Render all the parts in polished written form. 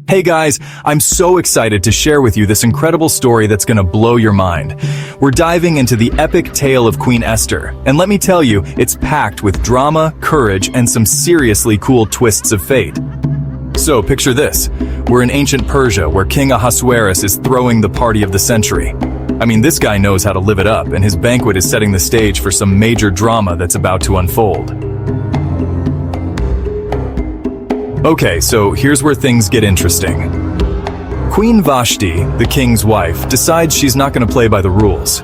Hey guys, I'm so excited to share with you this incredible story that's gonna blow your mind. We're diving into the epic tale of Queen Esther, and let me tell you, it's packed with drama, courage, and some seriously cool twists of fate. So picture this, we're in ancient Persia where King Ahasuerus is throwing the party of the century. I mean, this guy knows how to live it up, and his banquet is setting the stage for some major drama that's about to unfold. Okay, so here's where things get interesting. Queen Vashti, the king's wife, decides she's not going to play by the rules.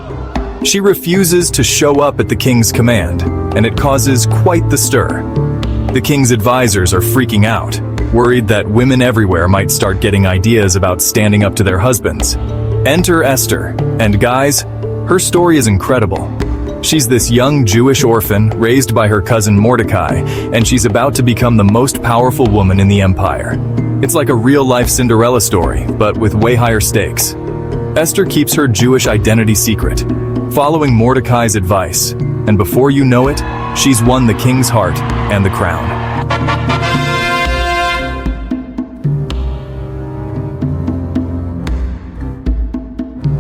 She refuses to show up at the king's command, and it causes quite the stir. The king's advisors are freaking out, worried that women everywhere might start getting ideas about standing up to their husbands. Enter Esther, and guys, her story is incredible. She's this young Jewish orphan raised by her cousin Mordecai, and she's about to become the most powerful woman in the empire. It's like a real-life Cinderella story, but with way higher stakes. Esther keeps her Jewish identity secret, following Mordecai's advice, and before you know it, she's won the king's heart and the crown.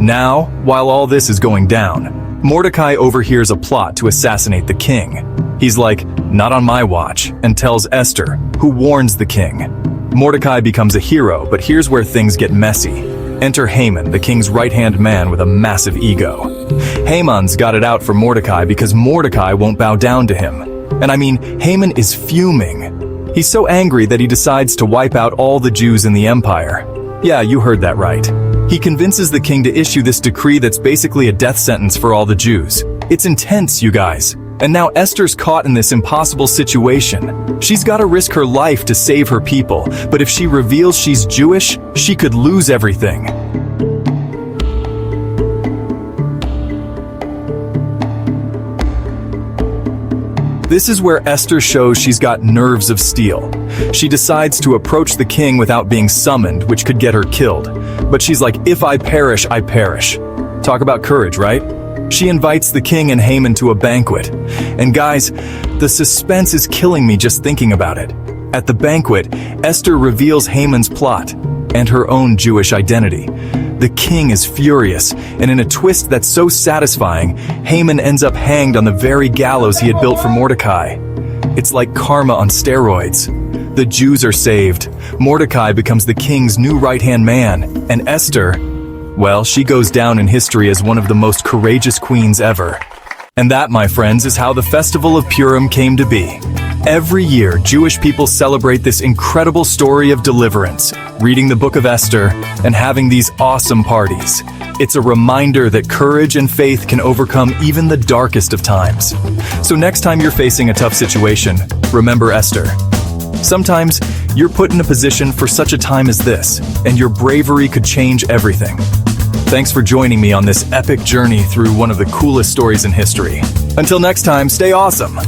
Now, while all this is going down, Mordecai overhears a plot to assassinate the king. He's like, "Not on my watch," and tells Esther, who warns the king. Mordecai becomes a hero, but here's where things get messy. Enter Haman, the king's right-hand man with a massive ego. Haman's got it out for Mordecai because Mordecai won't bow down to him. And I mean, Haman is fuming. He's so angry that he decides to wipe out all the Jews in the empire. Yeah, you heard that right. He convinces the king to issue this decree that's basically a death sentence for all the Jews. It's intense, you guys. And now Esther's caught in this impossible situation. She's got to risk her life to save her people, but if she reveals she's Jewish, she could lose everything. This is where Esther shows she's got nerves of steel. She decides to approach the king without being summoned, which could get her killed. But she's like, "If I perish, I perish." Talk about courage, right? She invites the king and Haman to a banquet. And guys, the suspense is killing me just thinking about it. At the banquet, Esther reveals Haman's plot and her own Jewish identity. The king is furious, and in a twist that's so satisfying, Haman ends up hanged on the very gallows he had built for Mordecai. It's like karma on steroids. The Jews are saved, Mordecai becomes the king's new right-hand man, and Esther, well, she goes down in history as one of the most courageous queens ever. And that, my friends, is how the Festival of Purim came to be. Every year, Jewish people celebrate this incredible story of deliverance, reading the Book of Esther, and having these awesome parties. It's a reminder that courage and faith can overcome even the darkest of times. So next time you're facing a tough situation, remember Esther. Sometimes, you're put in a position for such a time as this, and your bravery could change everything. Thanks for joining me on this epic journey through one of the coolest stories in history. Until next time, stay awesome!